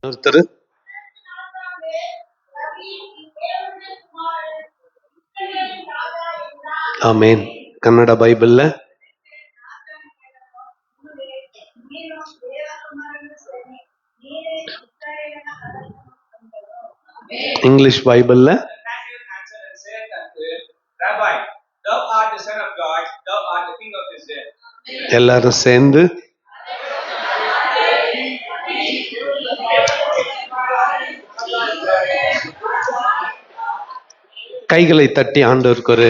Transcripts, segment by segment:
ஒருத்தர் ஆமேன். கன்னட பைபிள்ல இங்கிலீஷ் பைபிள்ல எல்லாரும் சேர்ந்து கைகளை தட்டி ஆண்டவருக்கு ஒரு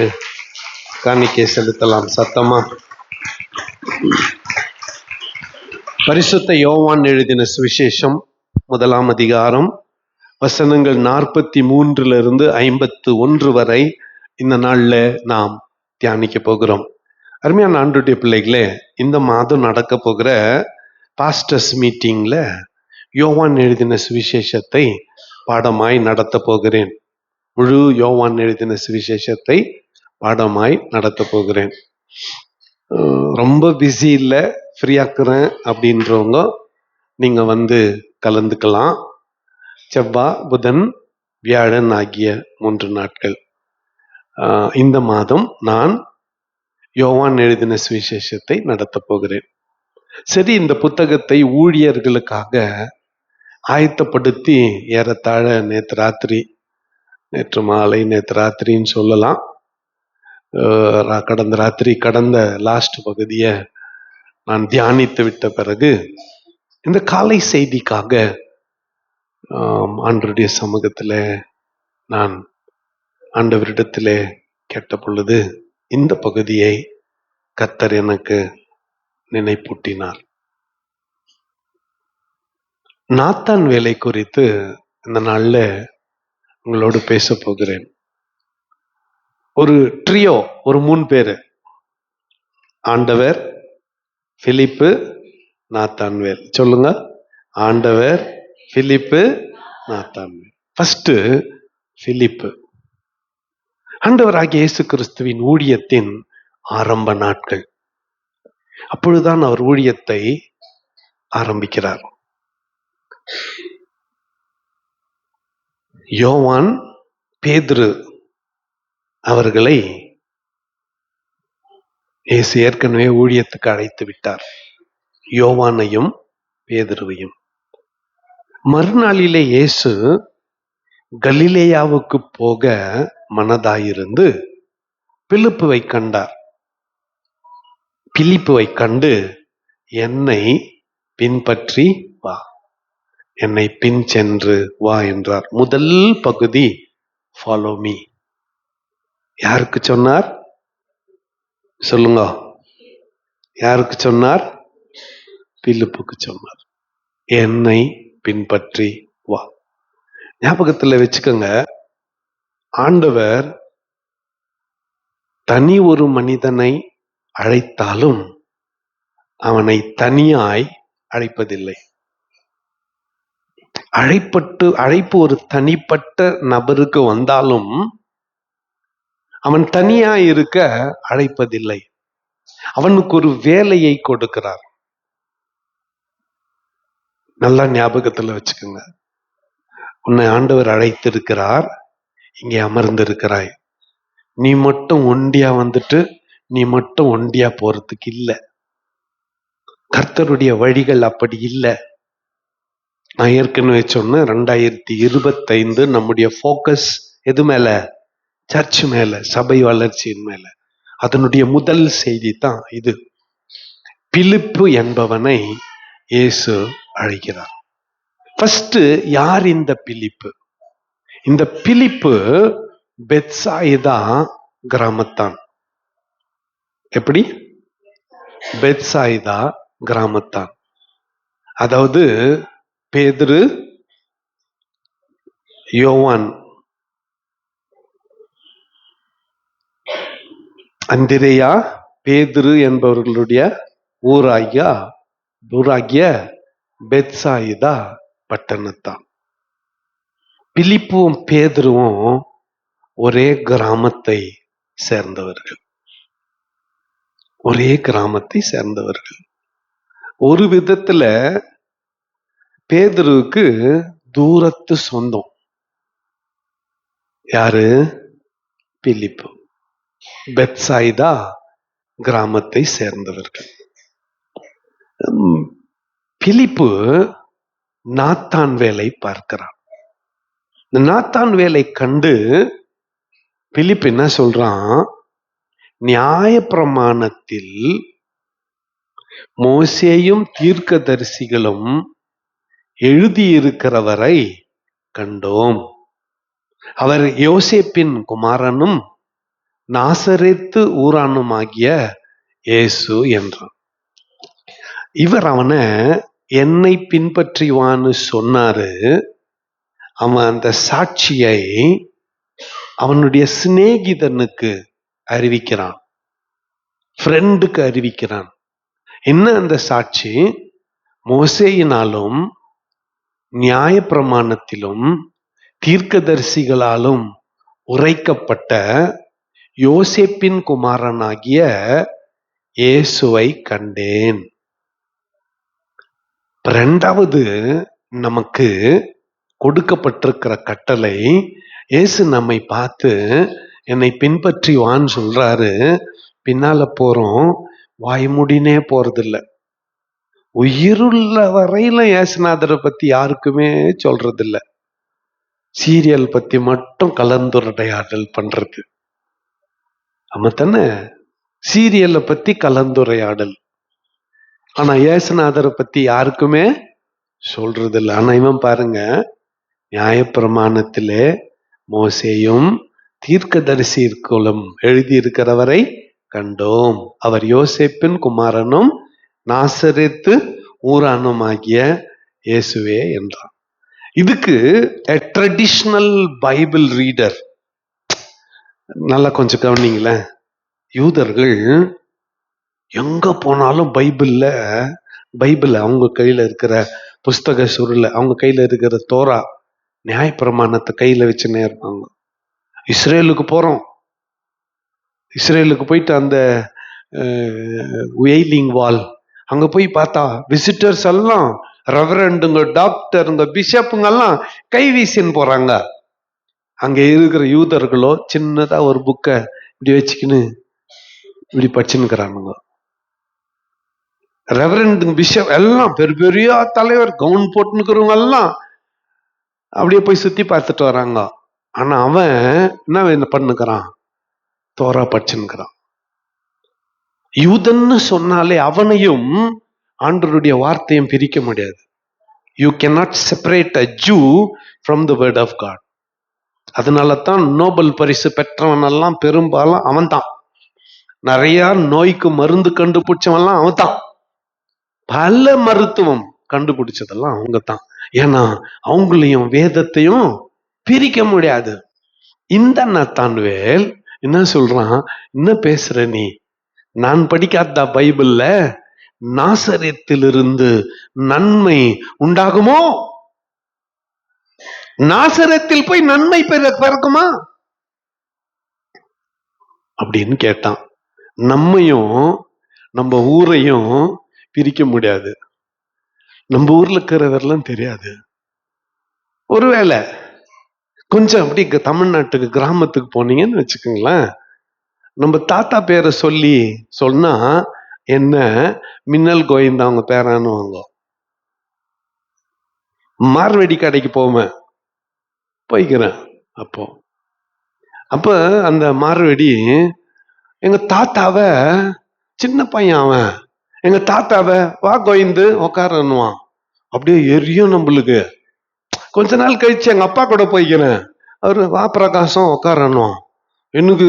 காணிக்கை செலுத்தலாம் சத்தமா. பரிசுத்த யோவான் எழுதின சுவிசேஷம் 1 அதிகாரம் வசனங்கள் 43 51 வரை இந்த நாள்ல நாம் தியானிக்க போகிறோம். அருமையான ஆண்டவருடைய பிள்ளைகளே, இந்த மாதம் நடக்க போகிற பாஸ்டர்ஸ் மீட்டிங்ல யோவான் எழுதின சுவிசேஷத்தை பாடமாய் நடத்த போகிறேன். முழு யோவான் எழுதின சுவிசேஷத்தை பாடமாய் நடத்த போகிறேன். ரொம்ப பிஸி இல்லை, ஃப்ரீயாக்குறேன் அப்படின்றவங்க நீங்க வந்து கலந்துக்கலாம். செவ்வாய், புதன், வியாழன் ஆகிய 3 நாட்கள் இந்த மாதம் நான் யோவான் எழுதின சுவிசேஷத்தை நடத்த போகிறேன். சரி, இந்த புத்தகத்தை ஊழியர்களுக்காக ஆயத்தப்படுத்தி ஏறத்தாழ நேற்று மாலை நேற்று ராத்திரின்னு சொல்லலாம், கடந்த லாஸ்ட் பகுதியை நான் தியானித்து விட்ட பிறகு இந்த காலை செய்திக்காக ஆண்டவருடைய சமூகத்தில் நான் ஆண்டவரிடத்திலே கேட்ட பொழுது இந்த பகுதியை கர்த்தர் எனக்கு நினைப்பூட்டினார். நாத்தான் வேலை குறித்து இந்த நாள்ல உங்களோடு பேச போகிறேன். ஒரு ட்ரியோ, ஒரு 3 பேரு, ஆண்டவர், பிலிப்பு, நாத்தான்வேல். சொல்லுங்க, ஆண்டவர், பிலிப்பு, நாத்தான்வேல். ஃபர்ஸ்ட் பிலிப்பு. ஆண்டவராகிய இயேசு கிறிஸ்துவின் ஊழியத்தின் ஆரம்ப நாட்கள். அப்பொழுதுதான் அவர் ஊழியத்தை ஆரம்பிக்கிறார். யோவான், பேதுரு அவர்களை இயேசு ஏற்கனவே ஊழியத்துக்கு அழைத்து விட்டார், யோவானையும் பேதுருவையும். மறுநாளிலே இயேசு கலிலேயாவுக்கு போக மனதாயிருந்து பிலிப்புவை கண்டார். பிலிப்புவை கண்டு, என்னை பின்பற்றி வா, என்னை பின் சென்று வா என்றார். முதல் பகுதி ஃபாலோ மீ. யாருக்கு சொன்னார்? சொல்லுங்க, யாருக்கு சொன்னார்? பிலிப்புக்கு சொன்னார், என்னை பின்பற்றி வா. ஞாபகத்துல வச்சுக்கோங்க, ஆண்டவர் தனி ஒரு மனிதனை அழைத்தாலும் அவனை தனியாய் அழைப்பதில்லை. அழைப்பு ஒரு தனிப்பட்ட நபருக்கு வந்தாலும் அவன் தனியாய் இருக்க அழைப்பதில்லை. அவனுக்கு ஒரு வேலையை கொடுக்கிறார். நல்லா ஞாபகத்துல வச்சுக்கோங்க, உன்னை ஆண்டவர் அழைத்திருக்கிறார், இங்கே அமர்ந்திருக்கிறாய். நீ மட்டும் ஒண்டியா வந்துட்டு நீ மட்டும் ஒண்டியா போறதுக்கு இல்லை. கர்த்தருடைய வழிகள் அப்படி இல்லை. நான் ஏற்கனவே சொன்னேன், 2025 நம்முடைய ஃபோக்கஸ் எது மேல? சர்ச் மேல, சபை வளர்ச்சியின் மேல. அதனுடைய முதல் செய்தி தான் இது. பிலிப்பு என்பவனை இயேசு அழைக்கிறார். ஃபர்ஸ்ட், யார் இந்த பிலிப்பு? இந்த பிலிப்பு பெத்சாயிதா கிராமத்தான். எப்படி? பெத்சாயிதா கிராமத்தான். அதாவது பேதுரு, யோவான், அந்திரேயா, பேதுரு என்பவர்களுடைய ஊராகிய பெத்சாயிதா பட்டணத்தான். பிலிப்புவும் பேதுருவும் ஒரே கிராமத்தை சேர்ந்தவர்கள். ஒரே கிராமத்தை சேர்ந்தவர்கள். ஒரு விதத்துல பேதுருவுக்கு தூரத்து சொந்தம். யாரு? பிலிப்பு. பெத்சாயிதா கிராமத்தை சேர்ந்தவர்கள். பிலிப்பு நாத்தான் வேலை பார்க்கிறான். நாத்தான் வேலை கண்டு பிலிப்பு என்ன சொல்றான்? நியாயப்பிரமாணத்தில் மோசேயும் தீர்க்கதரிசிகளும் எழுதியிருக்கிறவரை கண்டோம். அவர் யோசேப்பின் குமாரனும் நாசரேத்து ஊரானுமாகிய இயேசு என்றான். இவர் அவனை என்னை பின்பற்றிவான்னு சொன்னாரு. அவன் அந்த சாட்சியை அவனுடைய சிநேகிதனுக்கு அறிவிக்கிறான், ஃப்ரெண்டுக்கு அறிவிக்கிறான். என்ன அந்த சாட்சி? மோசேயினாலும் நியாயப்பிரமாணத்திலும் தீர்க்கதரிசிகளாலும் உரைக்கப்பட்ட யோசேப்பின் குமாரனாகிய இயேசுவை கண்டேன். இரண்டாவது நமக்கு கொடுக்கப்பட்டிருக்கிற கட்டளை, இயேசு நம்மை பார்த்து என்னை பின்பற்றி வான்னு சொல்றாரு. பின்னால போறோம், வாய்மூடினே போறதில்ல. உயிருள்ள வரையில இயேசுநாதரை பத்தி யாருக்குமே சொல்றதில்ல. சீரியல் பத்தி மட்டும் கலந்துரையாடல் பண்றது. ஆமா தானே? சீரியலை பத்தி கலந்துரையாடல். ஆனா இயேசுநாதரை பத்தி யாருக்குமே சொல்றது இல்லை. ஆனா இவன் பாருங்க, நியாயப்பிரமாணத்திலே மோசேயும் தீர்க்கதரிசிகளும் எழுதியிருக்கிறவரை கண்டோம். அவர் யோசேப்பின் குமாரனும் நாசரேத்து ஊரானுமாகிய இயேசுவே என்றான். இதுக்கு ட்ரெடிஷனல் பைபிள் ரீடர், நல்லா கொஞ்சம் கவனிங்களேன். யூதர்கள் எங்க போனாலும் பைபிள் அவங்க கையில இருக்கிற புஸ்தக சுருளை, அவங்க கையில இருக்கிற தோரா நியாயப்பிரமாணத்தை கையில வச்சுன்னே இருப்பாங்க. இஸ்ரேலுக்கு போறோம், இஸ்ரேலுக்கு போயிட்டு அந்த வெயிலிங் வால் அங்க போய் பார்த்தா விசிட்டர்ஸ் எல்லாம் ரெவரண்டுங்க, டாக்டருங்க, பிஷப்புங்க எல்லாம் கை வீசின்னு போறாங்க. அங்க இருக்கிற யூதர்களோ சின்னதா ஒரு புக்கை இப்படி வச்சுக்கின்னு இப்படி படிச்சுன்னுக்கிறானுங்க. ரெவரண்டுங்க, பிஷப் எல்லாம் பெரிய தலைவர் கவுன் போட்டுனுக்கிறவங்க எல்லாம் அப்படியே போய் சுத்தி பார்த்துட்டு வராங்க. ஆனா அவன் என்ன பண்ணுக்கிறான்? தோரா படிச்சுன்னுக்கிறான். யூதன்னு சொன்னாலே அவனையும் ஆண்டவருடைய வார்த்தையும் பிரிக்க முடியாது. You cannot separate a Jew from the word of God. அதனால தான் நோபல் பரிசு பெற்றவன் எல்லாம் பெரும்பாலும் அவன் தான். நிறைய நோய்க்கு மருந்து கண்டுபிடிச்சவன்லாம் அவன் தான். பல மருத்துவம் கண்டுபிடிச்சதெல்லாம் அவங்க தான். ஏன்னா அவங்களையும் வேதத்தையும் பிரிக்க முடியாது. இந்த நாத்தான்வேல் என்ன சொல்றான்? என்ன பேசுற நீ? நான் படிக்காத பைபிள்ல நாசரேத்திலிருந்து நன்மை உண்டாகுமோ? நாசரேத்தில் போய் நன்மை பிறக்குமா அப்படின்னு கேட்டான். நம்மையும் நம்ம ஊரையும் பிரிக்க முடியாது. நம்ம ஊர்ல இருக்கிறவரெல்லாம் தெரியாது. ஒருவேளை கொஞ்சம் அப்படி தமிழ்நாட்டுக்கு கிராமத்துக்கு போனீங்கன்னு வச்சுக்கோங்களேன், நம்ம தாத்தா பேரை சொன்னா என்ன மின்னல் கோவிந்தா அவங்க பேரானுவாங்க. மார்வெடி கடைக்கு போய்க்கிறேன். அப்ப அந்த மார்வெடி எங்க தாத்தாவை, சின்ன பையன் அவன், எங்க தாத்தாவை வா கோவிந்து உக்காரன்னுவான். அப்படியே எரியும் நம்மளுக்கு. கொஞ்ச நாள் கழிச்சு எங்க அப்பா கூட போய்க்கிறேன், அவரு வா பிரகாசம் உக்காரன்னுவான். எனக்கு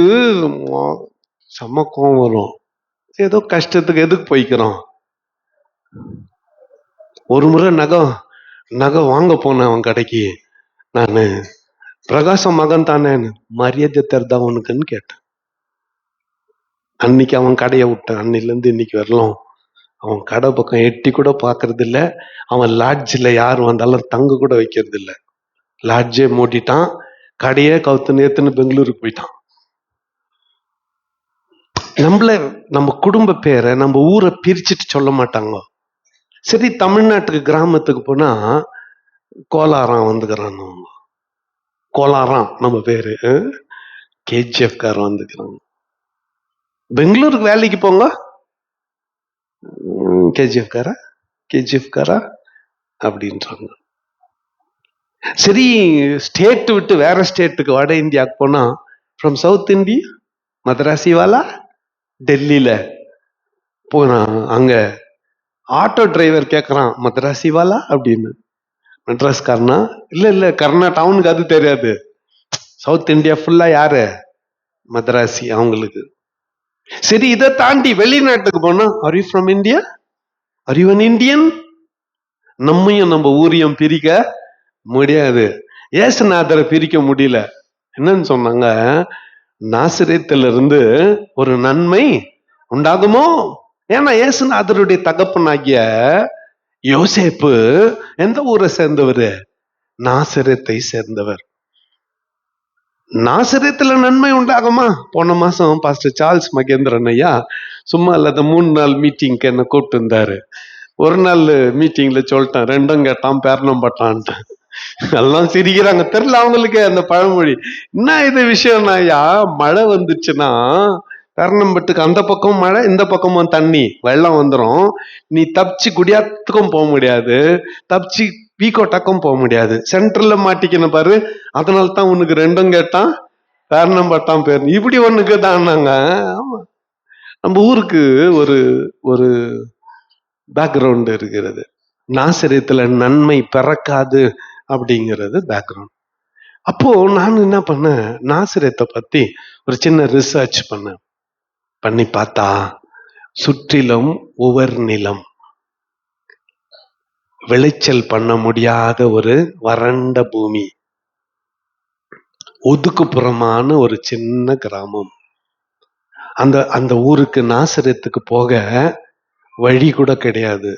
செம்ம கோவம் வரும். ஏதோ கஷ்டத்துக்கு எதுக்கு போய்க்கிறோம். ஒரு முறை நகை வாங்க போனேன் அவன் கடைக்கு. நானு பிரகாசம் மகன் தானே, மரியாதை தருதா உனக்குன்னு கேட்டேன். அன்னைக்கு அவன் கடையை விட்டான். அன்னில இருந்து இன்னைக்கு வரலாம் அவன் கடை பக்கம் எட்டி கூட பாக்குறது இல்ல. அவன் லாட்ஜில் யார் வந்தாலும் தங்க கூட வைக்கிறது இல்ல. லாட்ஜே மூடிட்டான், கடையே கவுத்து நேத்துன்னு பெங்களூருக்கு போயிட்டான். நம்ம குடும்ப பேரை, நம்ம ஊரை பிரிச்சுட்டு சொல்ல மாட்டாங்க. சரி, தமிழ்நாட்டுக்கு கிராமத்துக்கு போனா கோலாரம் வந்துக்கிறான். கோலாரம் நம்ம பேரு. கேஜிஎஃப் காரன் வந்துக்கிறாங்க. பெங்களூருக்கு வேலைக்கு போங்க, கேஜிஎஃப் காரா அப்படின்றாங்க. சரி, ஸ்டேட் விட்டு வேற ஸ்டேட்டுக்கு வட இந்தியாவுக்கு போனா ஃப்ரம் சவுத் இந்தியா மதராசி வாலா, டெல்லியில போனா அங்க ஆட்டோ டிரைவர் கேட்கறான் மதராசி வாலா அப்படின்னு. மெட்ராஸ்காரனா? இல்ல கர்ணா டவுனுக்கு அது தெரியாது. சவுத் இந்தியா ஃபுல்லா யாரு? மதராசி அவங்களுக்கு. சரி, இதை தாண்டி வெளிநாட்டுக்கு போனா are you from India, are you an Indian? நம்மையும் நம்ம ஊரையும் பிரிக்க முடியாது. ஏசுநாதரை பிரிக்க முடியல. என்னன்னு சொன்னாங்க, நாசரேத்திலிருந்து ஒரு நன்மை உண்டாகுமோ? ஏன்னா ஏசுநாதருடைய தகப்பனாகிய யோசேப்பு எந்த ஊரை சேர்ந்தவர்? நாசரேத்தை சேர்ந்தவர். நாசரேத்துல நன்மை உண்டாகுமா? போன மாசம் பாஸ்டர் சார்ல்ஸ் மகேந்திரன் ஐயா சும்மா இல்லாத 3 நாள் மீட்டிங்க்கு என்ன கூப்பிட்டு இருந்தாரு. ஒரு நாள் மீட்டிங்ல சொல்லிட்டேன், ரெண்டும் கேட்டான் பேரணம் பட்டான்ட்டு. எல்லாம் சிரிக்கிறாங்க. தெரியல அவங்களுக்கு அந்த பழமொழி. என்ன இது விஷயம்னா, ஐயா மழை வந்துச்சுன்னா பேரணம்பட்டுக்கு அந்த பக்கம் மழை, இந்த பக்கமும் தண்ணி வெள்ளம் வந்துடும். நீ தப்பிச்சு குடியாத்துக்கும் போக முடியாது, தப்பிச்சு வீக்கோட்டாக்கும் போக முடியாது, சென்ட்ரல்ல மாட்டிக்கணும் பாரு. அதனால தான் உனக்கு ரெண்டும் கேட்டான் பேரணம் பட்டான் பேர். இப்படி ஒண்ணுக்கு தான்னாங்க. ஆமா, நம்ம ஊருக்கு ஒரு ஒரு பேக்ரவுண்ட் இருக்கிறது. நாசரேத்துல நன்மை பிறக்காது அப்படிங்கிறது பேக்ரவுண்ட். அப்போ நான் என்ன பண்ணேன், நாசரேத்தை பத்தி ஒரு சின்ன ரிசர்ச் பண்ணி பார்த்தா சுற்றிலும் உவர் நிலம், விளைச்சல் பண்ண முடியாத ஒரு வறண்ட பூமி, ஒதுக்குப்புறமான ஒரு சின்ன கிராமம். அந்த ஊருக்கு நாசரேத்துக்கு போக வழி கூட கிடையாது,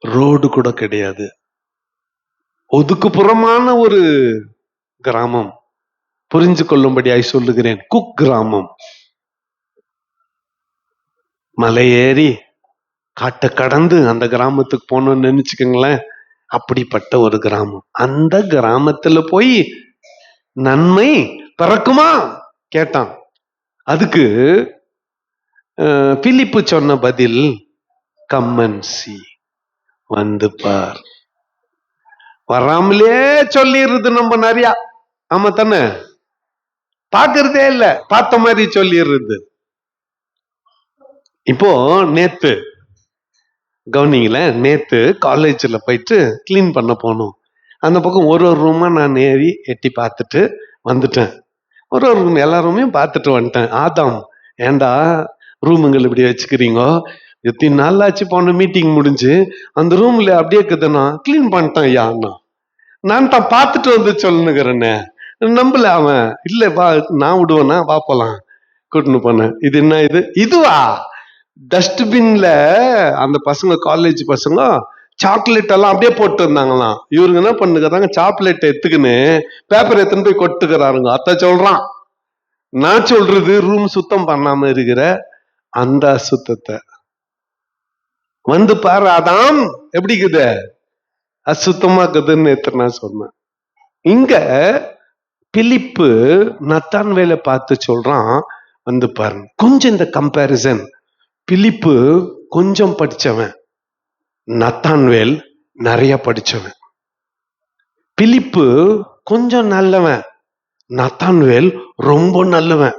ரோடு கூட கிடையாது. ஒதுக்குப்புறமான ஒரு கிராமம். புரிஞ்சு கொள்ளும்படியாய் சொல்லுகிறேன், குக் கிராமம். மலை ஏறி காட்டை கடந்து அந்த கிராமத்துக்கு போனோம்னு நினைச்சுக்கோங்களேன். அப்படிப்பட்ட ஒரு கிராமம். அந்த கிராமத்துல போய் நன்மை பிறக்குமா கேட்டான். அதுக்கு பிலிப்பு சொன்ன பதில், கம்மன்சி, வந்து பார். வராமலே சொல்லிடுறது நம்ம நிறைய. ஆமா தானே? பாக்குறதே இல்ல, பார்த்த மாதிரி சொல்லிடுறது. இப்போ நேத்து கவனிங்கள, நேத்து காலேஜ்ல போயிட்டு கிளீன் பண்ண போனோம். அந்த பக்கம் ஒரு ரூமா நான் ஏறி எட்டி பார்த்துட்டு வந்துட்டேன். ஒரு ரூம் எல்லா ரூமையும் பார்த்துட்டு வந்துட்டேன். ஆதாம், ஏண்டா ரூமுங்கள் இப்படி வச்சுக்கிறீங்க? எத்தனை நாள் ஆச்சு போன மீட்டிங் முடிஞ்சு அந்த ரூம்ல அப்படியே இருக்குதுன்னா கிளீன் பண்ணிட்டான் ஐயா. நான் தான் பார்த்துட்டு வந்து சொல்லுங்கிறேன்னு நம்பல அவன். இல்ல வா, நான் விடுவேனா, வா போலாம் கூட்டுன்னு போனேன். இது என்ன இதுவா? டஸ்ட்பின்ல அந்த பசங்க, காலேஜ் பசங்க சாக்லேட் எல்லாம் அப்படியே போட்டு இருந்தாங்களாம். இவருங்க என்ன பண்ணுகிறாங்க, சாக்லேட் எடுத்துக்கின்னு பேப்பர் எடுத்துன்னு போய் கொட்டுக்கிறாருங்க. அத்த சொல்றான், நான் சொல்றது ரூம் சுத்தம் பண்ணாம இருக்கிற அந்த அசுத்தத்தை வந்து பாரு ஆதாம், எப்படி இருக்குது, அசுத்தமா இருக்குதுன்னு நான் சொன்னேன். இங்க பிலிப்பு நத்தான்வேலை பார்த்து சொல்றான், வந்து பாருங்க. கொஞ்சம் இந்த கம்பேரிசன், பிலிப்பு கொஞ்சம் படிச்சவன், நத்தான்வேல் நிறைய படிச்சவன். பிலிப்பு கொஞ்சம் நல்லவன், நத்தான்வேல் ரொம்ப நல்லவன்.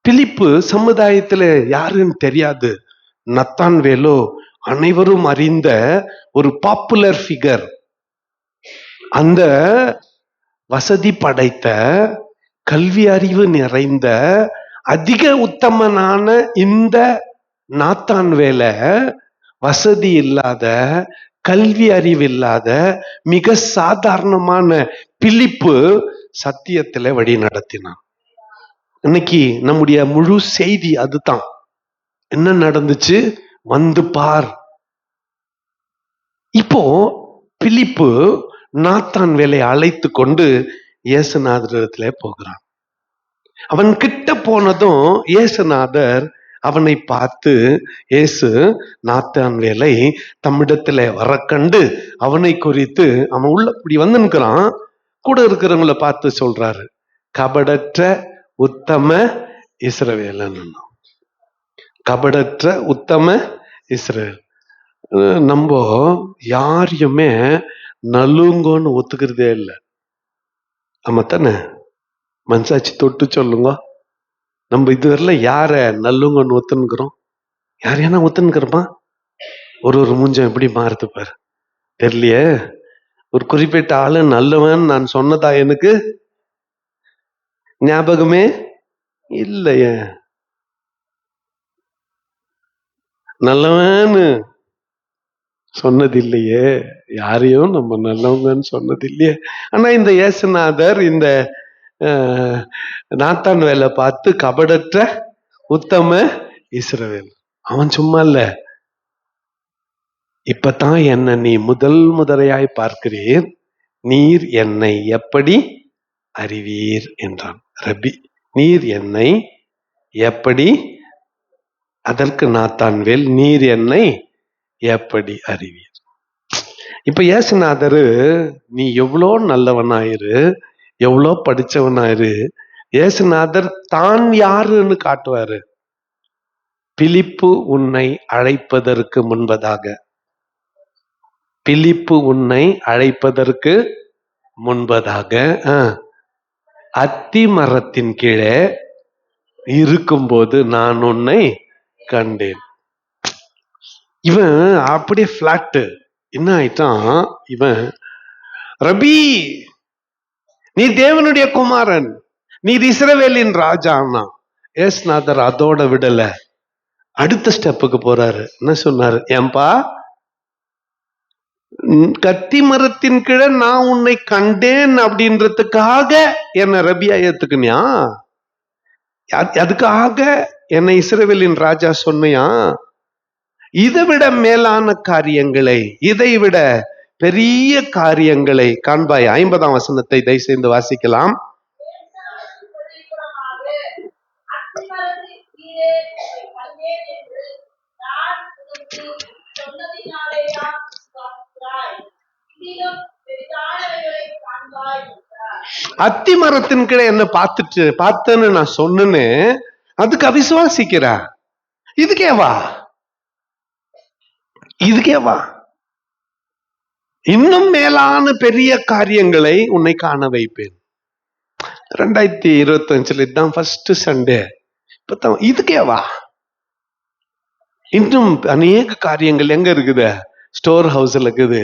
பிலிப்பு சமுதாயத்துல யாருன்னு தெரியாது, நத்தான்வேலோ அனைவரும் அறிந்த ஒரு பாப்புலர் ஃபிகர். அந்த வசதி படைத்த, கல்வி அறிவு நிறைந்த, அதிக உத்தமனான இந்த நாத்தான்வேல வசதி இல்லாத, கல்வி அறிவு இல்லாத, மிக சாதாரணமான பிலிப்பு சத்தியத்துல வழி நடத்தினான். இன்னைக்கு நம்முடைய முழு செய்தி அதுதான். என்ன நடந்துச்சு? வந்து பார். இப்போ பிலிப்பு நாத்தான்வேலை அழைத்து கொண்டு இயேசுநாதரிடத்துல போகிறான். அவன் கிட்ட போனதும் இயேசுநாதர் அவனை பார்த்து இயேசு நாத்தான்வேலை தம்மிடத்துல வர கண்டு அவனை குறித்து அவன் உள்ள இப்படி வந்து நிற்கிறான். கூட இருக்கிறவங்கள பார்த்து சொல்றாரு, கபடற்ற உத்தம இஸ்ரவேலன். கபடற்ற உத்தம இஸ்ரவேல். நம்ம யாரையுமே நல்லுங்கன்னு ஒத்துக்கிறதே இல்லை. ஆமா தானே? மனசாட்சி தொட்டு சொல்லுங்க. நம்ம இதுவரையில யார நல்லுங்கன்னு ஒத்துனுக்கிறோம்? யாரையானா ஒத்துனுக்கிறோமா? ஒரு மூஞ்சம் எப்படி மாறுது பாரு. தெரியலையே. ஒரு குறிப்பிட்ட ஆளு நல்லவன் நான் சொன்னதா எனக்கு ஞாபகமே இல்லையே. நல்லவன்னு சொன்னது இல்லையே, யாரையும் நம்ம நல்லவங்கன்னு சொன்னது இல்லையே. ஆனா இந்த இயேசுநாதர் இந்த நாத்தான் வேலை பார்த்து கபடற்ற உத்தம இஸ்ரவேல். அவன் சும்மா இல்ல, இப்பதான் என்ன நீ முதலையாய் பார்க்கிறீர், நீர் என்னை எப்படி அறிவீர் என்றான். ரபி, நீர் என்னை எப்படி? அதற்கு நாத்தான்வேல், நீர் என்னை எப்படி அறிவீர்? இப்ப இயேசுநாதரு, நீ எவ்வளோ நல்லவனாயிரு, எவ்வளோ படிச்சவனாயிரு, இயேசுநாதர் தான் யாருன்னு காட்டுவாரு. பிலிப்பு உன்னை அழைப்பதற்கு முன்பதாக, பிலிப்பு உன்னை அழைப்பதற்கு முன்பதாக அத்தி மரத்தின் கீழே இருக்கும்போது நான் உன்னை கண்டேன். இவன் அப்படியே பிளாட். என்ன ஆயிட்டான் இவன்? ரபி, நீ தேவனுடைய குமாரன், நீ இஸ்ரவேலின் ராஜான்னா. ஏசுநாதர் அதோட விடல, அடுத்த ஸ்டெப்புக்கு போறாரு. என்ன சொன்னாரு? ஏன்பா, கத்தி மரத்தின் கீழே நான் உன்னை கண்டேன் அப்படின்றதுக்காக என்ன ரபியா ஏத்துக்குனியா? அதுக்காக என்னை இஸ்ரவேலின் ராஜா சொன்னியா? இதை விட மேலான காரியங்களை, இதை விட பெரிய காரியங்களை காண்பாய். 50ஆம் வசனத்தை தயவு செய்து வாசிக்கலாம். அத்தி மரத்தின் கீழே என்ன பார்த்தேன்னு நான் சொன்னேன்னு அதுக்கு அவிசுவாசிக்கிறா. இதுக்கேவா இன்னும் மேலான பெரிய காரியங்களை உன்னை காண வைப்பேன். 2025 இதுதான் ஃபர்ஸ்ட் சண்டே. இதுக்கேவா? இன்னும் அநேக காரியங்கள் எங்க இருக்குது? ஸ்டோர் ஹவுஸ்ல இருக்குது.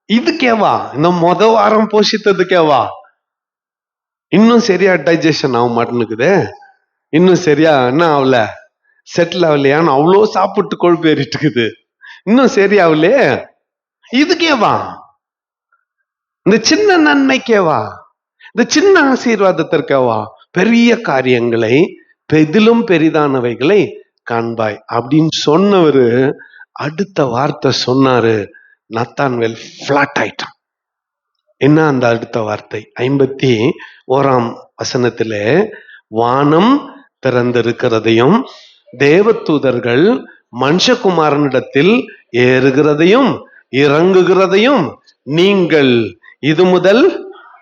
இதுக்கேவா? இன்னும் வாரம் போஷித்ததுக்கேவா? இன்னும் சரியா டைஜஷன் ஆக மாட்டேன்னுக்குது. இன்னும் சரியா என்ன ஆகல, செட்டில் ஆகலையான்னு அவ்வளோ சாப்பிட்டு கொழுப்பு ஏறிட்டு இருக்குது. இன்னும் சரியாகலையே. இதுக்கேவா? இந்த சின்ன நன்மைக்கேவா? இந்த சின்ன ஆசீர்வாதத்திற்கேவா? பெரிய காரியங்களை, பெரிதிலும் பெரிதானவைகளை காண்பாய் அப்படின்னு சொன்னவரு அடுத்த வார்த்தை சொன்னாரு. நாத்தான்வேல் பிளாட் ஆயிட்டான். என்ன அந்த அடுத்த வார்த்தை? 51ஆம் வசனத்திலே, வானம் திறந்திருக்கிறதையும் தேவதூதர்கள் மனுஷகுமாரனிடத்தில் ஏறுகிறதையும் இறங்குகிறதையும் நீங்கள் இது முதல்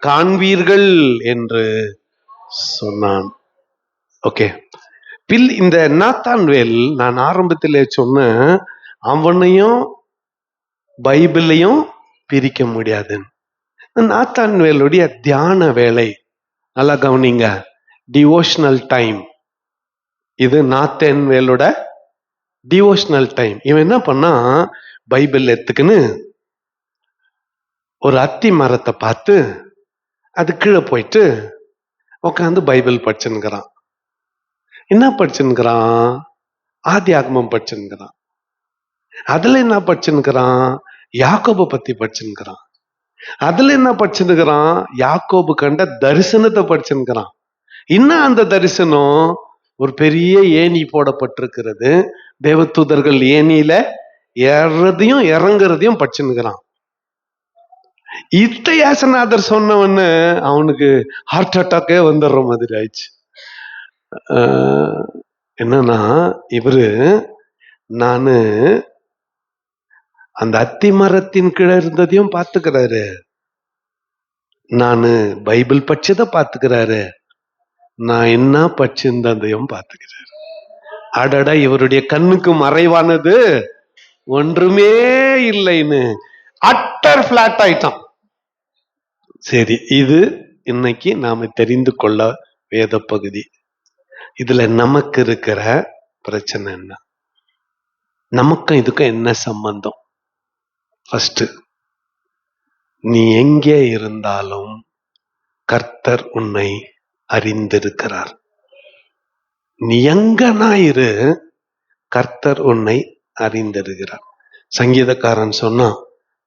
காண்பீர்கள் என்று சொன்னான். ஓகே, இந்த நாத்தான்வேல் நான் ஆரம்பத்திலே சொன்ன அவனையும் பைபிளையும் பிரிக்க முடியாது. நாத்தான்வேலுடைய தியான வேலை நல்லா கவனிங்க. Devotional time. இது நாத்தான்வேலோட டிவோஷனல் டைம். இவன் என்ன பண்ணா, பைபிள் எடுத்துக்குன்னு ஒரு அத்தி மரத்தை பார்த்து அது கீழே போயிட்டு உட்காந்து பைபிள் படிச்சுன்னுக்கிறான். என்ன படிச்சுன்னுக்கிறான்? ஆதி ஆகமம் படிச்சுன்னுக்கிறான். அதுல என்ன படிச்சுன்னுக்கிறான்? யாக்கோபை பத்தி படிச்சுன்னுக்கிறான். அதுல என்ன படிச்சுன்னுக்கிறான்? யாக்கோபு கண்ட தரிசனத்தை படிச்சுன்னுக்கிறான். இன்னும் அந்த தரிசனம் ஒரு பெரிய ஏணி போடப்பட்டிருக்கிறது. தேவதூதர்கள் ஏணியில ஏறதையும் இறங்குறதையும் படிச்சுன்னுக்கிறான். இத்த யாசநாதர் சொன்னவன்னு அவனுக்கு ஹார்ட் அட்டாக்கே வந்துடுற மாதிரி ஆயிடுச்சு. என்னன்னா, இவரு நானு அந்த அத்தி மரத்தின் கீழே இருந்ததையும் பார்த்துக்கிறாரு, நானு பைபிள் படிச்சதை பார்த்துக்கிறாரு, நான் என்ன படிச்சிருந்ததையும் பார்த்துக்கிறாரு. அடடா, இவருடைய கண்ணுக்கு மறைவானது ஒன்றுமே இல்லைன்னு அட்டர் பிளாட் ஆயிட்டான். சரி, இது இன்னைக்கு நாம தெரிந்து கொள்ள வேத பகுதி. இதுல நமக்கு இருக்கிற பிரச்சனை என்ன? நமக்கும் இதுக்கும் என்ன சம்பந்தம்? ஃபர்ஸ்ட், நீ எங்கே இருந்தாலும் கர்த்தர் உன்னை அறிந்திருக்கிறார். நீ எங்கனா இரு, கர்த்தர் உன்னை அறிந்திருக்கிறார். சங்கீதக்காரன் சொன்னா,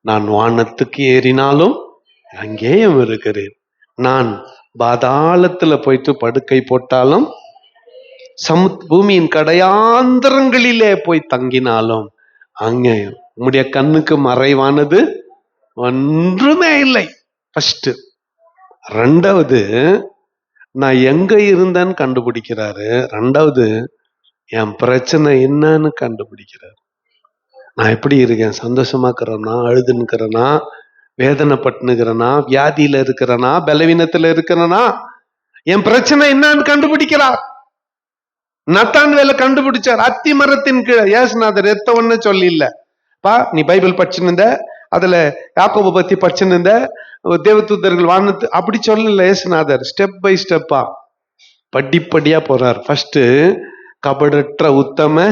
நான் வானத்துக்கு ஏறினாலும் அங்கேயும் இருக்கிறேன், நான் பாதாளத்துல போயிட்டு படுக்கை போட்டாலும், பூமியின் கடையாந்தரங்களிலே போய் தங்கினாலும் அங்கே உம்முடைய கண்ணுக்கு மறைவானது ஒன்றுமே இல்லை. ஃபர்ஸ்ட். ரெண்டாவது, நான் எங்க இருந்தேன்னு கண்டுபிடிக்கிறாரு. ரெண்டாவது, என் பிரச்சனை என்னன்னு கண்டுபிடிக்கிறாரு. நான் எப்படி இருக்கேன்? சந்தோஷமா இருக்கிறேனா, அழுதுன்னுக்கிறேனா, வேதனைப்பட்டுனுக்கிறேனா, வியாதியில இருக்கிறேனா, பலவீனத்துல இருக்கிறேனா, என் பிரச்சனை என்னன்னு கண்டுபிடிக்கிறார். நத்தான்வேல கண்டுபிடிச்சார். அத்தி மரத்தின் கீழே. ஏசுநாதர் எத்த ஒண்ணு சொல்லி இல்ல பா, நீ பைபிள் படிச்சுருந்த, அதுல யாக்கோபை பத்தி படிச்சுருந்த, தேவதூதர்கள் வானத்து அப்படி சொல்லல ஏசுநாதர். ஸ்டெப் பை ஸ்டெப்பா படிப்படியா போறார். ஃபர்ஸ்ட், கபடற்ற உத்தம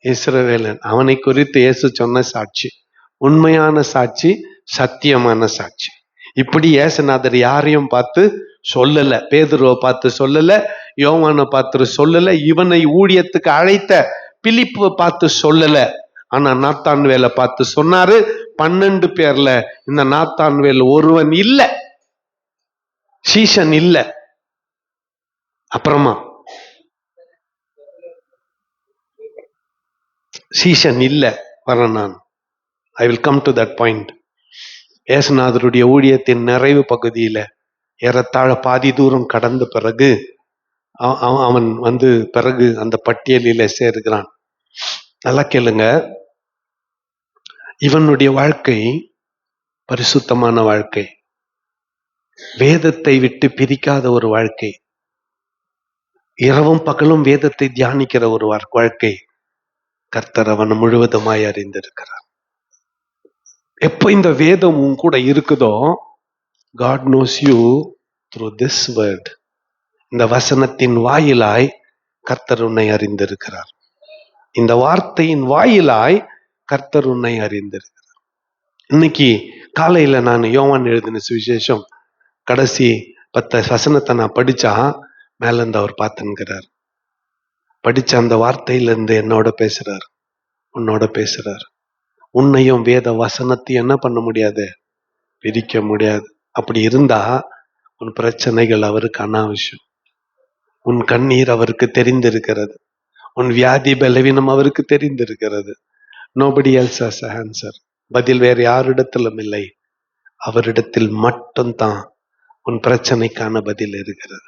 இஸ்ரவேலன், அவனை குறித்து இயேசு சொன்ன சாட்சி, உண்மையான சாட்சி, சத்தியமான சாட்சி. இப்படி ஏசுநாதர் யாரையும் பார்த்து சொல்லல. பேதுருவை பார்த்து சொல்லல, யோவானை பார்த்து சொல்லல, இவனை ஊழியத்துக்கு அழைத்த பிலிப்பை பார்த்து சொல்லல. ஆனா நாத்தான்வேலை பார்த்து சொன்னாரு. 12 பேர்ல இந்த நாத்தான்வேல் ஒருவன் இல்ல, சீஷன் இல்ல. அப்புறமா சீஷன் இல்ல, வர நான் I will come to that point. ஏசுநாதருடைய ஊழியத்தின் நிறைவு பகுதியில ஏறத்தாழ பாதி தூரம் கடந்த பிறகு அவன் பிறகு அந்த பட்டியலில சேர்கிறான். நல்லா கேளுங்க, இவனுடைய வாழ்க்கை பரிசுத்தமான வாழ்க்கை, வேதத்தை விட்டு பிரிக்காத ஒரு வாழ்க்கை, இரவும் பகலும் வேதத்தை தியானிக்கிற ஒரு வாழ்க்கை. கர்த்தர் அவன் முழுவதுமாய் அறிந்திருக்கிறார். எப்ப இந்த வேதம் உன் கூட இருக்குதோ, God knows you through this word. இந்த வசனத்தின் வாயிலாய் கர்த்தர் உன்னை அறிந்திருக்கிறார். இந்த வார்த்தையின் வாயிலாய் கர்த்தர் உன்னை அறிந்திருக்கிறார். இன்னைக்கு காலையில நான் யோவான் எழுதின சுவிசேஷம் கடைசி 10 வசனத்தை நான் படிச்சா, மேல இருந்து அவர் பார்த்துங்கிறார். படிச்ச அந்த வார்த்தையிலிருந்து என்னோட பேசுறார், உன்னோட பேசுறார். உன்னையும் வேத வசனத்தையும் என்ன பண்ண முடியாது? பிரிக்க முடியாது. அப்படி இருந்தா உன் பிரச்சனைகள் அவருக்கு அனாவசியம். உன் கண்ணீர் அவருக்கு தெரிந்திருக்கிறது. உன் வியாதி பலவீனம் அவருக்கு தெரிந்திருக்கிறது. Nobody else has an answer. பதில் வேறு யாரிடத்திலும் இல்லை, அவரிடத்தில் மட்டும்தான் உன் பிரச்சனைக்கான பதில் இருக்கிறது.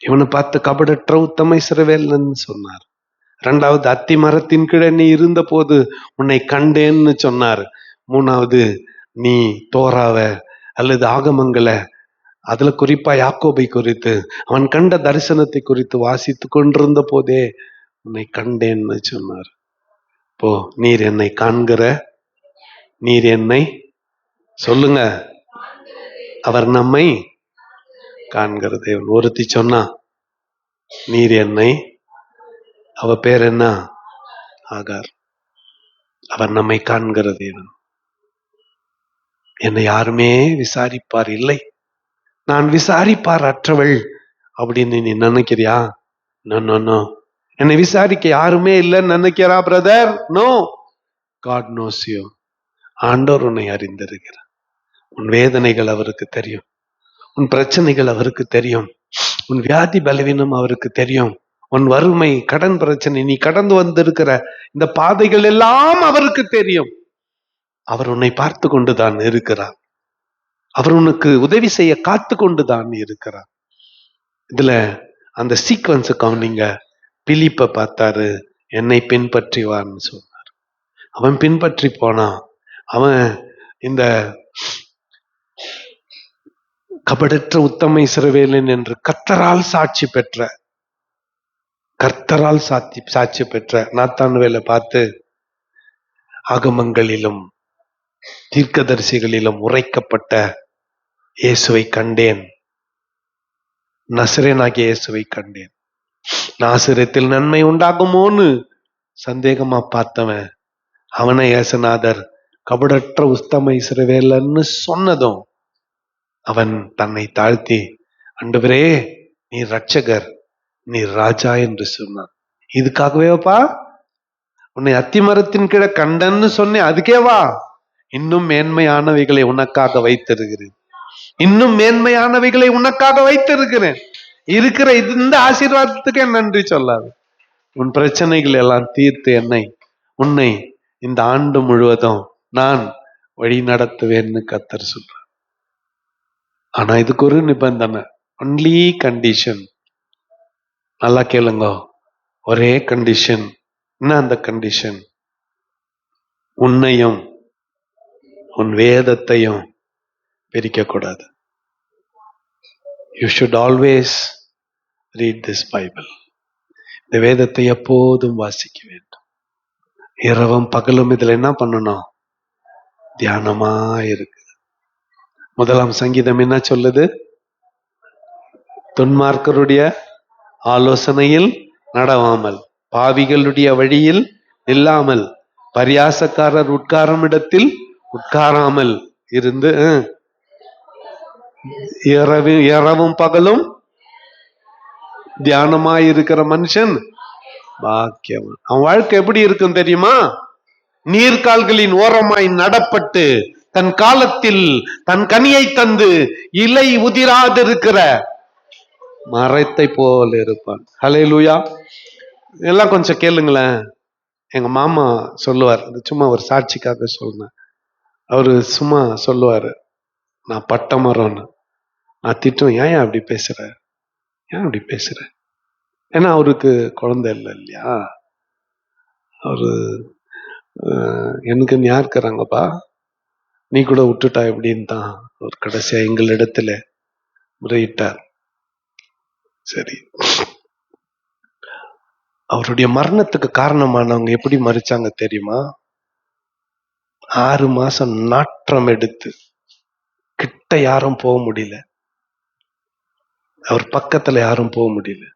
இவனை பார்த்து கபடற்ற உத்தம இஸ்ரவேலன் சொன்னார். ரெண்டாவது, அத்தி மரத்தின் கீழே நீ இருந்த போது உன்னை கண்டேன்னு சொன்னார். மூணாவது, நீ தோராவ அல்லது ஆகமங்களை, அதுல குறிப்பா யாக்கோபை குறித்து, அவன் கண்ட தரிசனத்தை குறித்து வாசித்து கொண்டிருந்த போதே உன்னை கண்டேன்னு சொன்னார். இப்போ நீர் என்னை காண்கிற, நீர் என்னை சொல்லுங்க, அவர் நம்மை காண்கிற தேவன். ஒருத்தி சொன்னா, நீர் என்னை, அவ பேர் என்ன? ஆகார். அவர் நம்மை காண்கிற தேவன். என்னை யாருமே விசாரிப்பார் இல்லை, நான் விசாரிப்பார் அற்றவள் அப்படின்னு நீ நினைக்கிறியா? நோ, என்னை விசாரிக்க யாருமே இல்லைன்னு நினைக்கிறா brother? No, God knows you. ஆண்டவர் உன்னை அறிந்திருக்கிறார். உன் வேதனைகள் அவருக்கு தெரியும், உன் பிரச்சனைகள் அவருக்கு தெரியும், உன் வியாதி பலவீனம் அவருக்கு தெரியும், உன் வறுமை, கடன் பிரச்சனை, நீ கடந்து வந்திருக்கிற இந்த பாதைகள் எல்லாம் அவருக்கு தெரியும். அவர் உன்னை பார்த்து கொண்டுதான் இருக்கிறார். அவர் உனக்கு உதவி செய்ய காத்து கொண்டுதான் இருக்கிறார். இதுல அந்த சீக்வன்ஸ் கவனிங்க. பிலிப்பை பார்த்தாரு, என்னை பின்பற்றி வான்னு சொன்னார். அவன் பின்பற்றி போனான். அவன் இந்த கபடற்ற உத்தம இஸ்ரவேலன் என்று கர்த்தரால் சாட்சி பெற்ற நாத்தான்வேலை பார்த்து, ஆகமங்களிலும் தீர்க்கதரிசிகளிலும் உரைக்கப்பட்ட இயேசுவை கண்டேன், நசரேனாகிய இயேசுவை கண்டேன், நாசரேத்தில் நன்மை உண்டாகுமோன்னு சந்தேகமா பார்த்தவன், அவனை இயேசுநாதர் கபடற்ற உத்தம இஸ்ரவேலன்னு சொன்னதும் அவன் தன்னை தாழ்த்தி, ஆண்டவரே நீர் ரட்சகர், நீர் ராஜா என்று சொன்னான். இதுக்காகவேப்பா உன்னை அத்திமரத்தின் கீழே கண்டன்னு சொன்னேன், அதுக்கேவா? இன்னும் மேன்மையானவைகளை உனக்காக வைத்திருக்கிறேன், இன்னும் மேன்மையானவைகளை உனக்காக வைத்திருக்கிறேன். இருக்கிற இந்த ஆசீர்வாதத்துக்கே நன்றி சொல்லாது. உன் பிரச்சனைகள் எல்லாம் தீர்த்து உன்னை இந்த ஆண்டு முழுவதும் நான் வழி நடத்துவேன்னு கர்த்தர் சொல்றார். ஆனா இதுக்கு ஒரு நிபந்தனை, ஒன்லி கண்டிஷன். நல்லா கேளுங்க, ஒரே கண்டிஷன். என்ன அந்த கண்டிஷன்? உன்னையும் உன் வேதத்தையும் பிரிக்க கூடாது. You should always read this Bible. இந்த வேதத்தை எப்போதும் வாசிக்க வேண்டும். இரவும் பகலும் இதுல என்ன பண்ணணும்? தியானமா இருக்கு. 1 சங்கீதம் என்ன சொல்லுது? துன்மார்க்கருடைய ஆலோசனையில் நடவாமல், பாவிகளுடைய வழியில் இல்லாமல், பரியாசக்காரர் உட்காரும் இடத்தில் உட்காராமல் இருந்து இரவும் பகலும் தியானமாயிருக்கிற மனுஷன் பாக்கியவன். அவன் வாழ்க்கை எப்படி இருக்கும் தெரியுமா? நீர்கால்களின் ஓரமாய் நடப்பட்டு தன் காலத்தில் தன் கனியை தந்து இலை உதிராதிருக்கிற மரத்தை போல இருப்பான். ஹல்லேலூயா. எல்லாம் கொஞ்சம் கேளுங்களேன். எங்க மாமா சொல்லுவார், சும்மா ஒரு சாட்சிக்காக சொல்றேன். அவரு சும்மா சொல்லுவாரு, நான் பட்ட மரம்னு. நான் திட்டுவேன், ஏன் அப்படி பேசுற, ஏன் அப்படி பேசுற? ஏன்னா அவருக்கு குழந்தை இல்லை இல்லையா? அவரு எனக்கு யார் இருக்கிறாங்கப்பா, நீ கூட விட்டுட்டா எப்படின்னு தான் ஒரு கடைசியா எங்களிடத்துல முறையிட்டார். சரி, அவருடைய மரணத்துக்கு காரணமானவங்க எப்படி மறிச்சாங்க தெரியுமா? 6 மாசம் நாற்றம் எடுத்து கிட்ட யாரும் போக முடியல, அவர் பக்கத்துல யாரும் போக முடியல.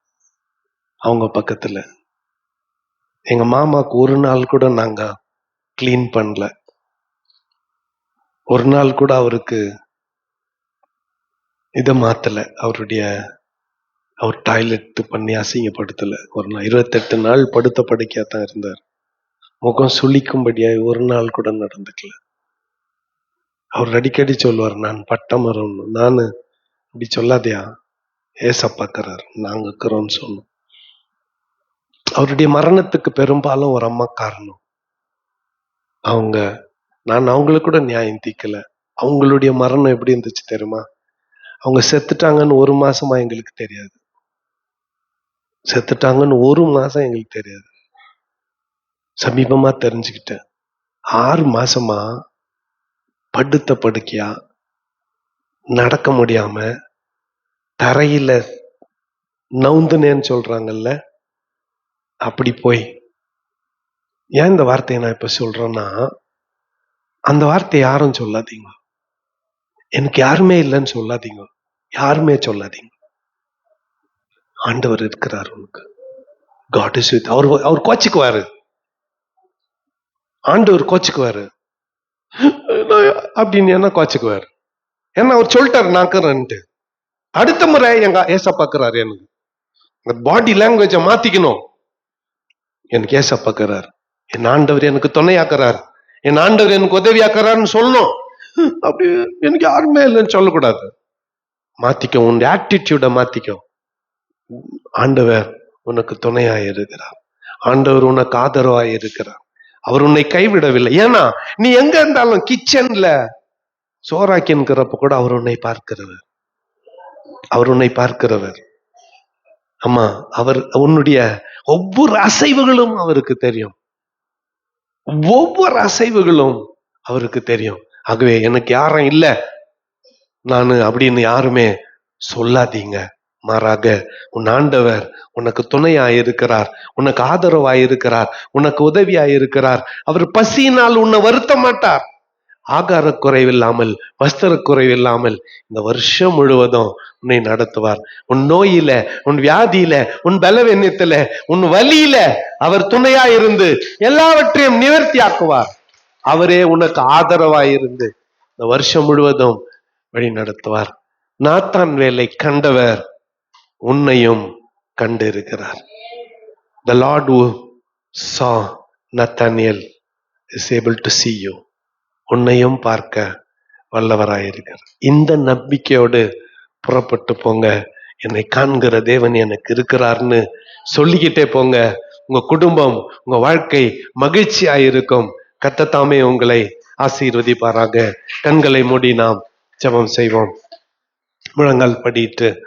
அவங்க பக்கத்துல எங்க மாமாக்கு ஒரு நாள் கூட நாங்க கிளீன் பண்ணல, ஒரு நாள் கூட அவருக்கு இதை மாத்தல, அவர் டாய்லெட் பண்ணி அசிங்கப்படுத்தல. ஒரு நாள் 28 நாள் படுத்த படுக்கையா தான் இருந்தார். முகம் சுளிக்கும்படியா ஒரு நாள் கூட நடந்துக்கல. அவர் அடிக்கடி சொல்லுவார், நான் பட்ட மரம். நானு அப்படி சொல்லாதையா, ஏசப்பாக்கிறார், நாங்க இருக்கிறோம்னு சொன்னோம். அவருடைய மரணத்துக்கு பெரும்பாலும் ஒரு அம்மா காரணம். நான் அவங்களுக்கு கூட நியாயம் தீர்க்கல. அவங்களுடைய மரணம் எப்படி இருந்துச்சு தெரியுமா? அவங்க செத்துட்டாங்கன்னு 1 மாசமா எங்களுக்கு தெரியாது. செத்துட்டாங்கன்னு 1 மாசம் எங்களுக்கு தெரியாது. சமீபமா தெரிஞ்சுக்கிட்டேன். 6 மாசமா படுத்த படுக்கையா, நடக்க முடியாம தரையில நவுந்துனேன்னு சொல்றாங்கல்ல, அப்படி போய். ஏன் இந்த வார்த்தையை நான் இப்ப சொல்றேன்னா, அந்த வார்த்தையை யாரும் சொல்லாதீங்க, எனக்கு யாருமே இல்லைன்னு சொல்லாதீங்க, யாருமே சொல்லாதீங்க. ஆண்டவர் இருக்கிறார் உனக்கு. God is with. அவர் கோச்சுக்குவாரு, ஆண்டவர் கோச்சுக்குவாரு அப்படின்னு என்ன கோச்சுக்குவாரு? ஏன்னா அவர் சொல்லிட்டாரு நாக்குறேன்ட்டு. அடுத்த முறை எங்க ஏசப்பாக்குறாரு, எனக்கு பாடி லாங்குவேஜ மாத்திக்கணும். எனக்கு ஏசப்பாக்குறாரு, என் ஆண்டவர் எனக்கு துணையாக்குறாரு, என் ஆண்டவர் எனக்கு உதவியாக்குறாருன்னு சொல்லணும். அப்படி எனக்கு யாருமே இல்லைன்னு சொல்லக்கூடாது. மாத்திக்க, உன் ஆட்டிடியூட மாத்திக்க. ஆண்டவர் உனக்கு துணையாய் இருக்கிறார், ஆண்டவர் உனக்கு ஆதரவாய் இருக்கிறார், அவர் உன்னை கைவிடவில்லை. ஏன்னா நீ எங்க இருந்தாலும் கிச்சன்ல சோறாக்கின்கிறப்ப கூட அவர் உன்னை பார்க்கிறவர், அவர் உன்னை பார்க்கிறவர். அம்மா, அவர் உன்னுடைய ஒவ்வொரு அசைவுகளும் அவருக்கு தெரியும். ஒவ்வொரு அசைவுகளும் அவருக்கு தெரியும். ஆகவே எனக்கு யாரும் இல்ல நானு அப்படின்னு யாருமே சொல்லாதீங்க. மாறாக உன் ஆண்டவர் உனக்கு துணையாயிருக்கிறார், உனக்கு ஆதரவாயிருக்கிறார், உனக்கு உதவியாயிருக்கிறார். அவர் பசியினால் உன்னை வருத்த மாட்டார். ஆகார குறைவில்லாமல், வஸ்திர குறைவில்லாமல் இந்த வருஷம் முழுவதும் உன்னை நடத்துவார். உன் நோயில, உன் வியாதியில, உன் பலவீனத்துல, உன் வலியில அவர் துணையாயிருந்து எல்லாவற்றையும் நிவர்த்தியாக்குவார். அவரே உனக்கு ஆதரவாயிருந்து இந்த வருஷம் முழுவதும் வழி நடத்துவார். நாத்தான் வேலை கண்டவர் உன்னையும் கண்டு இருக்கிறார். The Lord who saw Nathaniel is able to see you. உன்னையும் பார்க்க வல்லவராயிருக்கிறார். இந்த நம்பிக்கையோடு புறப்பட்டு போங்க. என்னை காண்கிற தேவன் எனக்கு இருக்கிறார்னு சொல்லிக்கிட்டே போங்க. உங்க குடும்பம், உங்க வாழ்க்கை மகிழ்ச்சியாயிருக்கும். கர்த்தர் உங்களை ஆசீர்வதிப்பாராக. கண்களை மூடி நாம் ஜெபம் செய்வோம். முழங்கால் படிட்டு